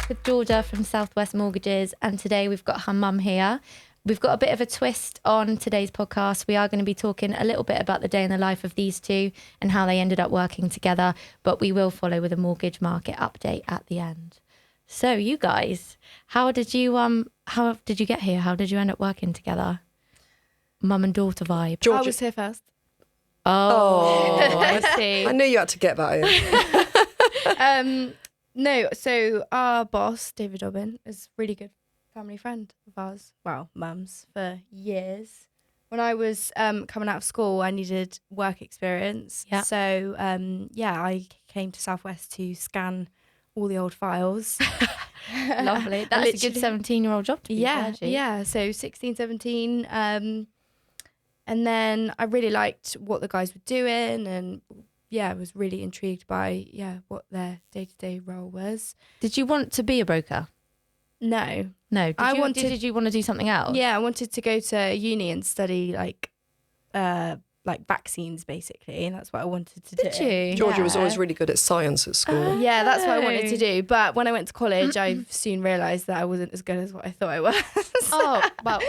back with Georgia from Southwest Mortgages, and today we've got her mum here. We've got a bit of a twist on today's podcast. We are going to be talking a little bit about the day in the life of these two and how they ended up working together, but we will follow with a mortgage market update at the end. So you guys, how did you get here? How did you end up working together? Mum and daughter vibe. Georgia. I was here first. Oh, I see. I knew you had to get that in. No, so our boss, David Dobbin, is a really good family friend of ours. Well, mum's for years. When I was coming out of school, I needed work experience. Yeah. So, I came to Southwest to scan all the old files. Lovely. That's a good 17-year-old job to be fair, actually. Yeah. So 16, 17. And then I really liked what the guys were doing, and I was really intrigued by what their day-to-day role was. Did you want to be a broker? No. Did you want to do something else? Yeah, I wanted to go to uni and study like vaccines, basically, and that's what I wanted to do. Did you? Georgia was always really good at science at school. Yeah, that's what I wanted to do. But when I went to college, I soon realised that I wasn't as good as what I thought I was. Oh, well,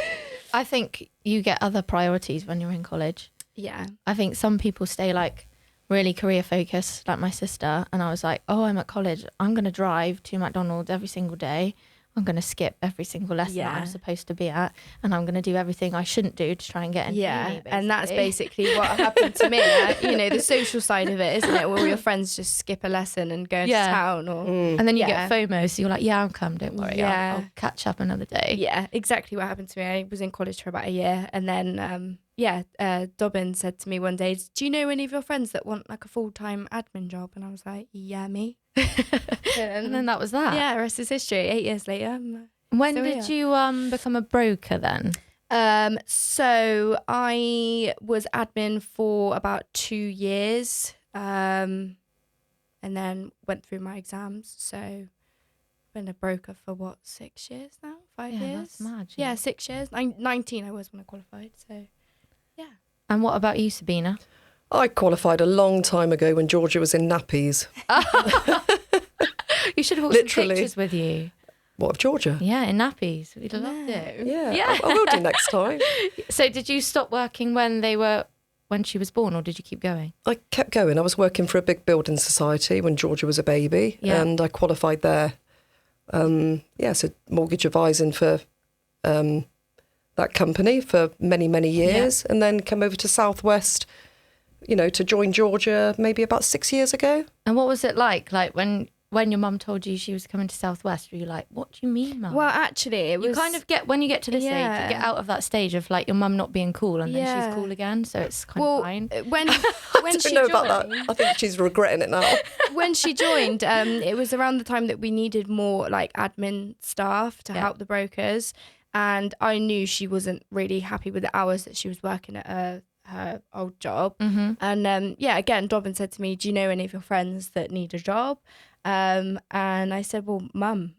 I think you get other priorities when you're in college. Yeah. I think some people stay like really career focused, like my sister, and I was like, oh, I'm at college, I'm going to drive to McDonald's every single day. I'm going to skip every single lesson I'm supposed to be at, and I'm going to do everything I shouldn't do to try and get into uni, and that's basically what happened to me. The social side of it, isn't it? Where all your friends just skip a lesson and go into town. And then you get FOMO, so you're like, I'll come, don't worry, I'll catch up another day. Yeah, exactly what happened to me. I was in college for about a year, and then, Dobbin said to me one day, do you know any of your friends that want like a full-time admin job? And I was like, yeah, me. And then that was that. Yeah, the rest is history. 8 years later. When did you become a broker then? So I was admin for about 2 years, and then went through my exams. So been a broker for 6 years now? 5 years? That's mad. Yeah, 6 years. 19 I was when I qualified. So yeah. And what about you, Sabina? I qualified a long time ago when Georgia was in nappies. You should have brought some pictures with you. What, of Georgia? Yeah, in nappies. We'd have loved it. Yeah. I will do next time. So did you stop working when she was born, or did you keep going? I kept going. I was working for a big building society when Georgia was a baby, and I qualified there. So mortgage advising for that company for many, many years, and then come over to Southwest, to join Georgia maybe about 6 years ago. And what was it like? Like when your mum told you she was coming to Southwest, were you like, what do you mean, Mum? Well, actually, it was... You kind of when you get to this age, you get out of that stage of like your mum not being cool, and then she's cool again, so it's kind of fine. When I don't know about that. I think she's regretting it now. When she joined, it was around the time that we needed more like admin staff to help the brokers, and I knew she wasn't really happy with the hours that she was working at her old job. Mm-hmm. And again, Dobbin said to me, do you know any of your friends that need a job? And I said, well, my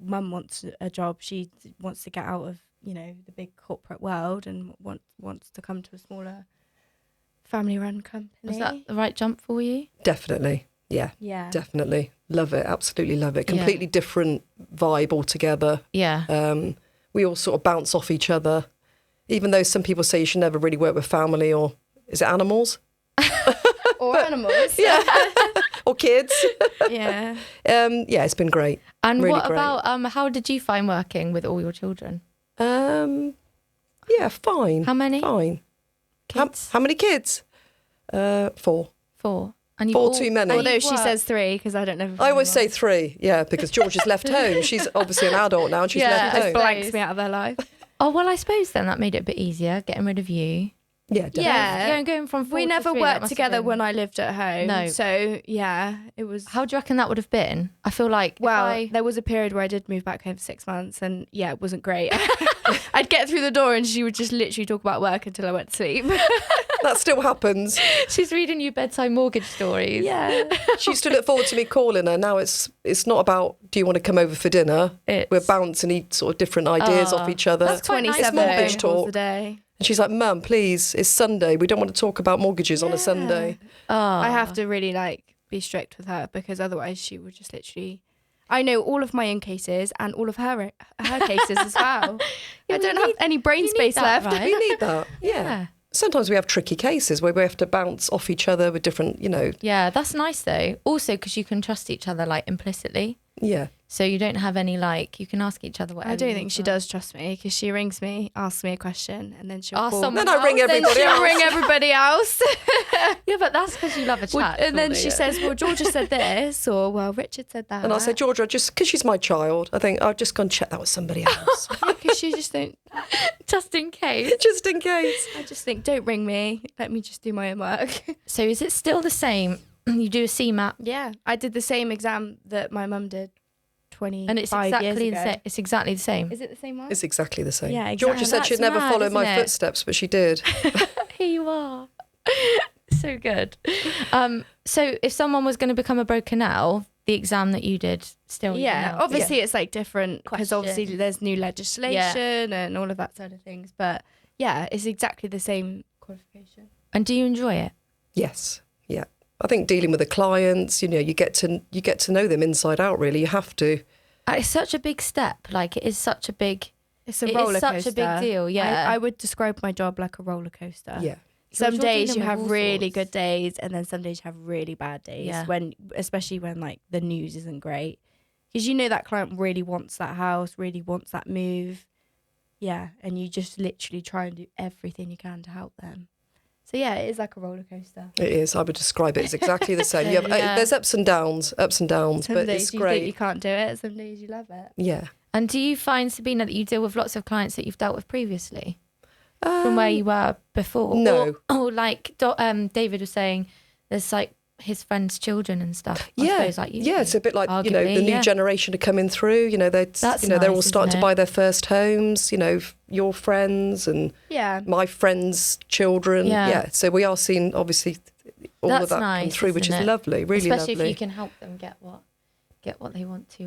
mum wants a job. She wants to get out of, the big corporate world and wants to come to a smaller family-run company. Was that the right jump for you? Definitely. Yeah. Definitely. Love it. Absolutely love it. Completely different vibe altogether. Yeah. We all sort of bounce off each other, even though some people say you should never really work with family, or is it animals? Or animals. Yeah. Or kids. Yeah. It's been great. And really what great. about how did you find working with all your children? Fine. How many? Fine. Kids? How many kids? 4. 4. And Four too many. Although she says 3, because I don't know. I always say 3, because Georgia's left home. She's obviously an adult now, and she's left Just home. blanks me out of their life. Oh, well, I suppose then that made it a bit easier, getting rid of you. Yeah, definitely. Yeah. Going from 4 We to never 3, worked together when I lived at home. No. So, it was... How do you reckon that would have been? I feel like... there was a period where I did move back home for 6 months, and it wasn't great. I'd get through the door and she would just literally talk about work until I went to sleep. That still happens. She's reading you bedtime mortgage stories. Yeah. She used to look forward to me calling her. Now it's not about, do you want to come over for dinner? We're bouncing sort of different ideas off each other. That's quite 27 nice. Mortgage talk. a day. And she's like, Mum, please, it's Sunday. We don't want to talk about mortgages on a Sunday. Oh. I have to really be strict with her, because otherwise she would just literally... I know all of my own cases and all of her cases as well. I don't have any brain space left. Right? You need that. Yeah. Sometimes we have tricky cases where we have to bounce off each other with different, Yeah, that's nice though. Also, because you can trust each other like implicitly. Yeah. So you don't have any you can ask each other whatever. I don't think she does trust me because she rings me, asks me a question, and then she'll Ask call. someone Then I ring else, everybody She'll else. ring everybody else. Yeah, but that's because you love a chat. And then surely. she says, well, Georgia said this, or well, Richard said that. And I'll say, Georgia, just because she's my child, I think I've just gone check that with somebody else. Because she just don't. just in case. Just in case. I just think, don't ring me. Let me just do my own work. So is it still the same? You do a CMAT, Yeah, I did the same exam that my mum did 25 and it's years exactly ago. the same. It's exactly the same. Is it the same one? It's exactly the same. Yeah, Georgia exactly. said she'd That's never mad, follow my isn't it? footsteps, but she did. Here you are. So good. So if someone was going to become a broker now, the exam that you did still. Yeah, obviously it's like different because obviously Questions. there's new legislation and all of that sort of things. But yeah, it's exactly the same qualification. And do you enjoy it? Yes. Yeah. I think dealing with the clients, you get to know them inside out. Really, you have to. It's such a big step. Like it is such a big. It's a It is roller such coaster. a big deal, yeah. I would describe my job like a roller coaster. Yeah. Some You're days dealing you with have all really sorts. good days, and then some days you have really bad days. Yeah. Especially when like the news isn't great, because that client really wants that house, really wants that move. Yeah, and you just literally try and do everything you can to help them. So yeah, it is like a roller coaster. It is. I would describe it as exactly the same. You have, Yeah. there's ups and downs, Some but days it's you great. think you can't do it, some days you love it. Yeah. And do you find, Sabina, that you deal with lots of clients that you've dealt with previously from where you were before? No. Or like David was saying, there's like his friends' children and stuff. I Yeah, suppose, like you yeah, it's a bit like arguably, the new yeah. generation are coming through. They're That's they're all nice, starting isn't to it? buy their first homes. Your friends and Yeah. my friends' children. Yeah. Yeah, so we are seeing obviously all That's of that come nice, through, which is isn't it? lovely, really especially lovely. if you can help them get what they want to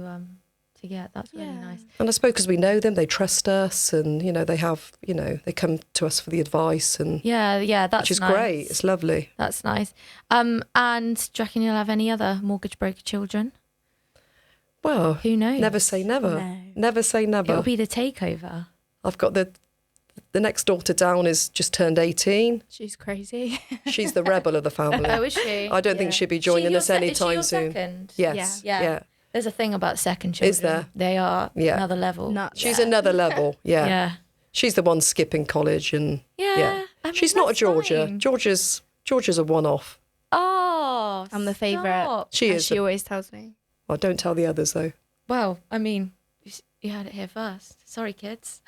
get. That's really Yeah. nice. And I suppose because we know them, they trust us, and they have they come to us for the advice, and Yeah, that's which is nice. great. It's lovely. That's nice. And do you reckon you'll have any other mortgage broker children? Well, Who knows? never say never. No. Never say never. It'll be the takeover. I've got the next daughter down is just turned 18. She's crazy. She's the rebel of the family. Oh, is she? I don't think Yeah. she'll be joining us Is she anytime your soon. second? Yes. Yeah. Yeah. There's a thing about second children. Is there? They are Yeah. another level. Nuts. She's another level. Yeah. Yeah. She's the one skipping college, and Yeah. I mean, she's not a that's Georgia. fine. Georgia's a one-off. Oh, I'm the favourite. stop. She As is. she always tells me. Well, don't tell the others though. Well, I mean, you heard it here first. Sorry, kids.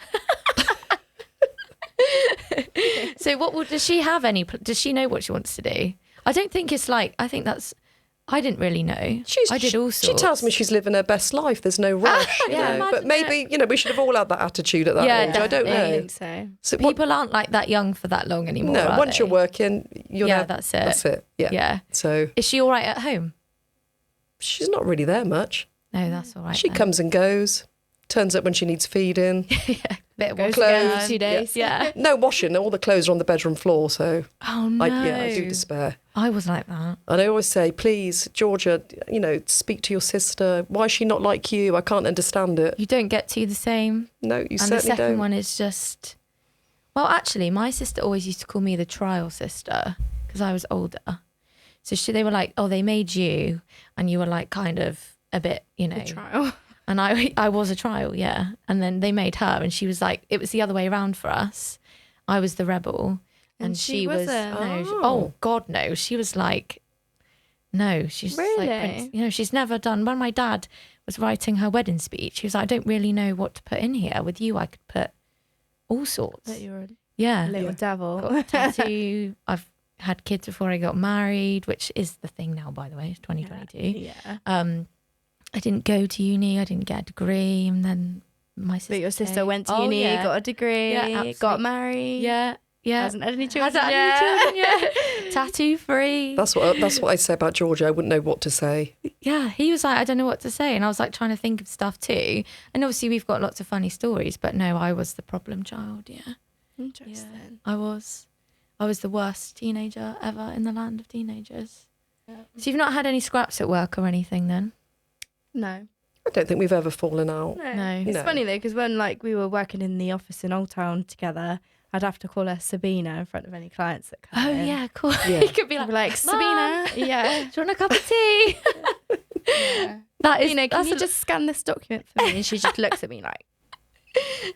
So does she have any, does she know what she wants to do? I don't think it's like, I think I didn't really know. I did all sorts. She tells me she's living her best life. There's no rush. yeah, but imagine maybe we should have all had that attitude at that Yeah, age. I don't definitely. I know. think so. So what- People aren't like that young for that long anymore. no, are once they? you're working, you're Yeah, there. that's it. That's it. Yeah. Yeah. So Is she all right at home? she's not really there much. No, that's all right. She then. comes and goes. Turns up when she needs feeding. yeah, bit of Goes washing again Clothes, for 2 days. Yeah. No washing. All the clothes are on the bedroom floor. So Oh no. I do despair. I was like that. And I always say, please, Georgia, speak to your sister. Why is she not like you? I can't understand it. You don't get to the same. No, you And the certainly second don't. one is just, well, actually, my sister always used to call me the trial sister because I was older. So they were like, oh, they made you, and you were like kind of a bit, The trial. And I was a trial, yeah. And then they made her, and she was like, it was the other way around for us. I was the rebel, and she was wasn't? oh God, no. She was like, no, she's like, Really? she's never done. When my dad was writing her wedding speech, he was like, I don't really know what to put in here. With you, I could put all sorts. That you're a Yeah, little Yeah. devil. got a tattoo. I've had kids before I got married, which is the thing now, by the way. It's 2022. Yeah. I didn't go to uni. I didn't get a degree, and then my sister. But your sister came. went to Oh, uni, yeah. got a degree, Yeah, got absolutely. married. Yeah, yeah. Hasn't had any children Hasn't had any children yet. Tattoo free. That's what I say about Georgia. I wouldn't know what to say. Yeah, he was like, I don't know what to say, and I was like trying to think of stuff too. And obviously, we've got lots of funny stories, but no, I was the problem child. Yeah, Interesting. I was the worst teenager ever in the land of teenagers. So you've not had any scraps at work or anything, then? No. I don't think we've ever fallen out. No. It's No. funny though, because when like we were working in the office in Old Town together, I'd have to call her Sabina in front of any clients that come Oh in. yeah, cool. Yeah. You could be I'd like, be like, Sabina, yeah. do you want a cup of tea? Yeah. That is, Sabina, can that's you a- just scan this document for me? And she just looks at me like,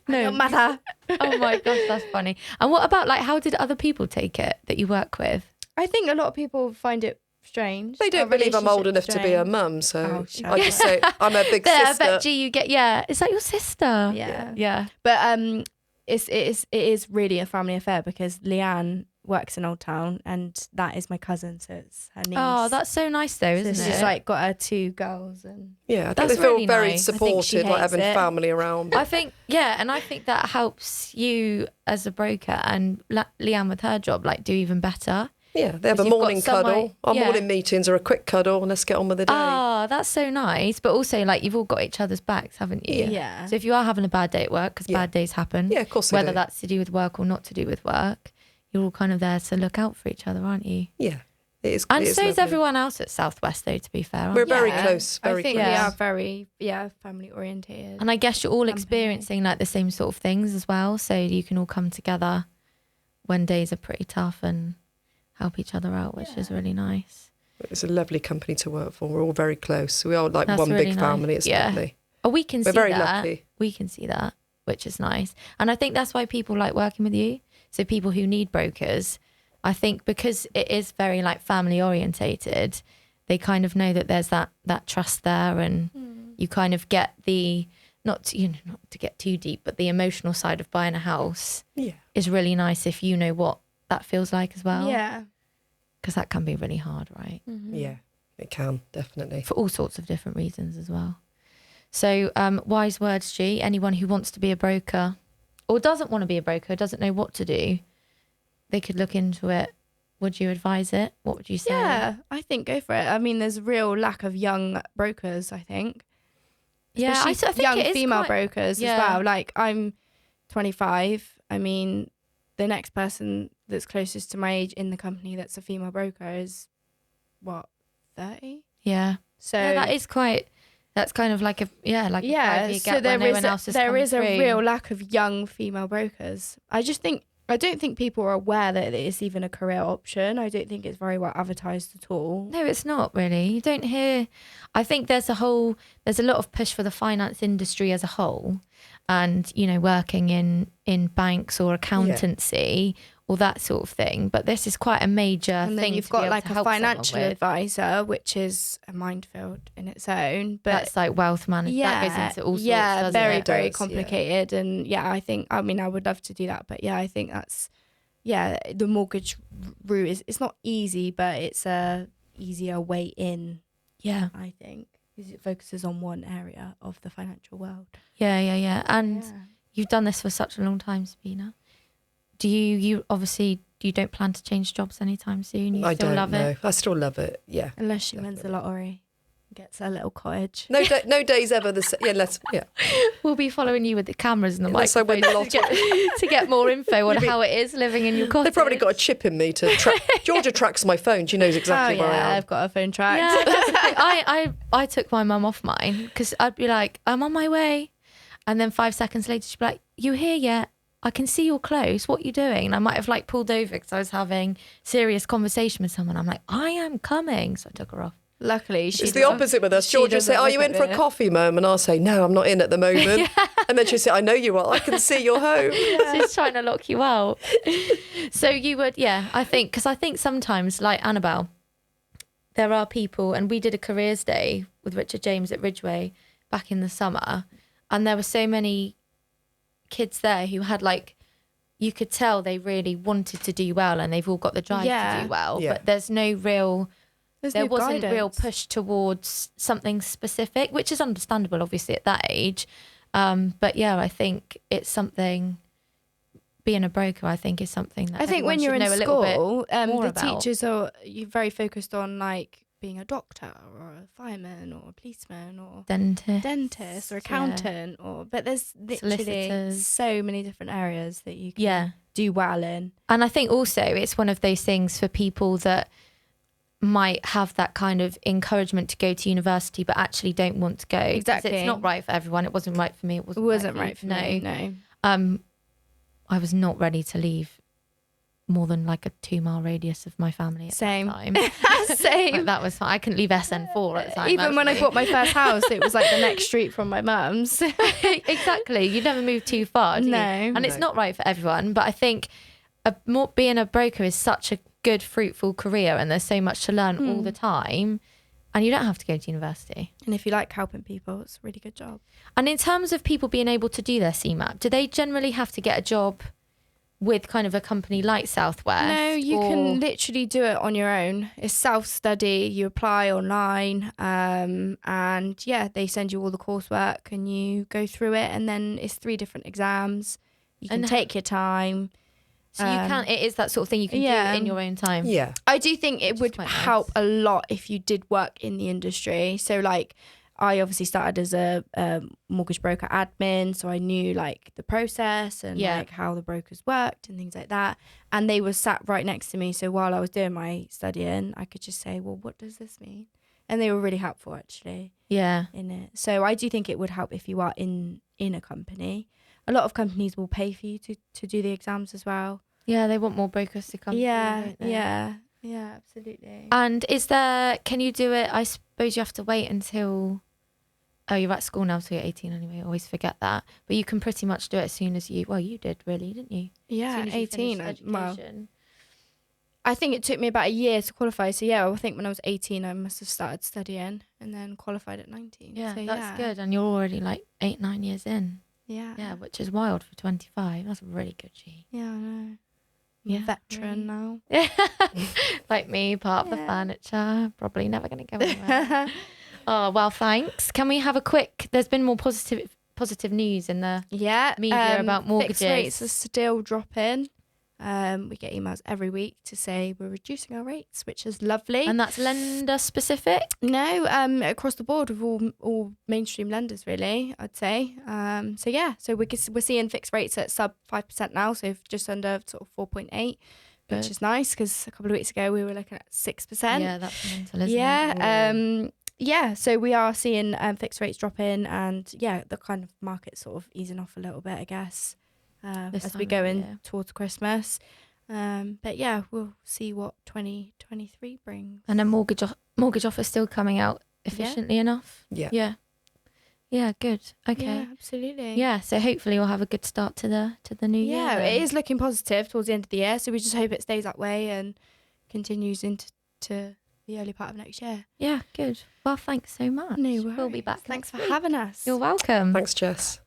No. no matter. Oh my gosh, that's funny. And what about like, how did other people take it that you work with? I think a lot of people find it strange. They don't Our believe I'm old relationship's enough to be a strange. mum, so Oh, shut I just say I'm a big There, I sister. bet you get, yeah. Is that your sister? Yeah. Yeah. But it is really a family affair because Leanne works in Old Town and that is my cousin, so it's her niece. Oh, that's so nice though, so isn't she's it? like got her 2 girls and Yeah, I think That's they feel really very nice. I think she supported, like hates having it. family around. I think, yeah, and I think that helps you as a broker and Leanne with her job, like do even better. Yeah, they have a Because you've got morning somewhere- cuddle. Our yeah. morning meetings are a quick cuddle and let's get on with the day. Oh, that's so nice. But also, like, you've all got each other's backs, haven't you? yeah. So if you are having a bad day at work, because Yeah. bad days happen, Yeah, of course they whether do. that's to do with work or not to do with work, you're all kind of there to look out for each other, aren't you? Yeah, it is. And it is so is lovely. everyone else at Southwest, though, to be fair. aren't We're you? very close, I very think close. we Yeah. are very family orientated. And I guess you're all Company. experiencing like the same sort of things as well. So you can all come together when days are pretty tough and help each other out, which is really nice. It's a lovely company to work for. We're all very close. We are like That's one really big nice. family. It's Yeah. lovely. Oh, we can We're see very that. lucky. We can see that, which is nice. And I think that's why people like working with you. So people who need brokers, I think because it is very like family orientated, they kind of know that there's that trust there, and you kind of get the not to get too deep, but the emotional side of buying a house Yeah. is really nice if you know what that feels like as well. yeah. Because that can be really hard, right? Yeah, it can, definitely. For all sorts of different reasons as well. So wise words, G. Anyone who wants to be a broker or doesn't want to be a broker, doesn't know what to do, they could look into it. Would you advise it? What would you say? Yeah, I think go for it. I mean, there's a real lack of young brokers, I think. Yeah, I Especially think young it is female quite- brokers Yeah. as well. Like I'm 25. I mean, the next person that's closest to my age in the company that's a female broker is what, 30? Yeah. So Yeah, that is quite. That's kind of like a a 5-year so gap where no one else has there come is a through. real lack of young female brokers. I don't think people are aware that it's even a career option. I don't think it's very well advertised at all. No, it's not really. You don't hear. I think there's a lot of push for the finance industry as a whole, and working in banks or accountancy or that sort of thing. But this is quite a major And thing. then you've to be got able like to a help someone financial with. advisor, which is a minefield in its own. But That's like wealth management. yeah, That goes into all sorts. yeah, doesn't very it? very It does, yeah. complicated. And I think I would love to do that, but I think that's the mortgage route is it's not easy, but it's a easier way in. Yeah, I think because it focuses on one area of the financial world. yeah. And Yeah. you've done this for such a long time, Sabina. Do you obviously you don't plan to change jobs anytime soon? You I still don't love know. it? I still love it. Yeah. Unless she wins the lottery, gets her little cottage. No days ever the same. Yeah. We'll be following you with the cameras and the Unless I win the microphones to get more info on how it is living in your cottage. They've probably got a chip in me to track. Georgia tracks my phone. She knows exactly where I am. I've got a phone track. Yeah, that's the thing. I took my mum off mine because I'd be like, I'm on my way. And then 5 seconds later, she'd be like, you here yet? I can see you're close. What are you doing? And I might have like pulled over because I was having serious conversation with someone. I'm like, I am coming. So I took her off. Luckily, It's the opposite with us. Georgia will say, are you in for a coffee, Mum? And I'll say, no, I'm not in at the moment. And then she'll say, I know you are. I can see you're home. She's trying to lock you out. So you would, I think, because I think sometimes, like Annabelle, there are people, and we did a careers day with Richard James at Ridgeway back in the summer, and there were so many kids there who had you could tell they really wanted to do well, and they've all got the drive to do well, Yeah. but there no wasn't real guidance. push towards something specific, which is understandable, obviously, at that age. But I think it's something. Being a broker, I think, is something that I think when everyone you're should in know a little bit school, more the about. teachers are very focused on being a doctor or a fireman or a policeman or dentist or accountant but there's literally Solicitors. so many different areas that you can Yeah. do well in. And I think also it's one of those things for people that might have that kind of encouragement to go to university, but actually don't want to go. Exactly. It's not right for everyone. It wasn't right for me. It wasn't right for no. me. No. I was not ready to leave more than like a 2-mile radius of my family at Same. that time. Same. Like, that was fine. I couldn't leave SN4 at the time. Even when I actually. bought my first house, it was like the next street from my mum's. Exactly. You never move too far, do you? No. And it's not right for everyone. But I think being a broker is such a good, fruitful career, and there's so much to learn all the time. And you don't have to go to university. And if you like helping people, it's a really good job. And in terms of people being able to do their CMAP, do they generally have to get a job with kind of a company like Southwest? No, you can literally do it on your own. It's self-study. You apply online, and yeah, they send you all the coursework and you go through it, and then it's 3 different exams. You can take your time. So you can, it is that sort of thing you can do it in your own time. Yeah. I do think it would help a lot if you did work in the industry. So like, I obviously started as a mortgage broker admin, so I knew like the process and like how the brokers worked and things like that. And they were sat right next to me, so while I was doing my studying, I could just say, well, what does this mean? And they were really helpful actually. Yeah. In it. So I do think it would help if you are in a company. A lot of companies will pay for you to do the exams as well. Yeah, they want more brokers to come. Yeah, through, yeah, absolutely. And can you do it? I suppose you have to wait until, you're at school now, so you're 18 anyway. I always forget that. But you can pretty much do it as soon as you did really, didn't you? Yeah, 18. Well, education. I think it took me about a year to qualify. So yeah, I think when I was 18, I must have started studying and then qualified at 19. Yeah, so, that's good. And you're already like 8-9 years in. Yeah. Yeah, which is wild for 25. That's really good, G. Yeah, I know. Yeah, Veteran now. Like me, part of the furniture. Probably never going to go anywhere. Oh, well, thanks. Can we have a quick... There's been more positive news in the media about mortgages. Fixed rates are still dropping. We get emails every week to say we're reducing our rates, which is lovely. And that's lender specific? No, across the board with all mainstream lenders, really, I'd say. So we're seeing fixed rates at sub 5% now, so just under sort of 4.8, which is nice because a couple of weeks ago we were looking at 6%. Yeah, that's mental, isn't it? So we are seeing fixed rates dropping, and the kind of market sort of easing off a little bit, I guess. As we go in towards Christmas. But yeah, we'll see what 2023 brings. And a mortgage offer still coming out efficiently enough? Yeah. Yeah, good. Okay. Yeah, absolutely. Yeah, so hopefully we'll have a good start to the new year. Yeah, it is looking positive towards the end of the year, so we just hope it stays that way and continues into the early part of next year. Yeah, good. Well, thanks so much. No worries. We'll be back. Thanks for having us. You're welcome. Thanks, Jess.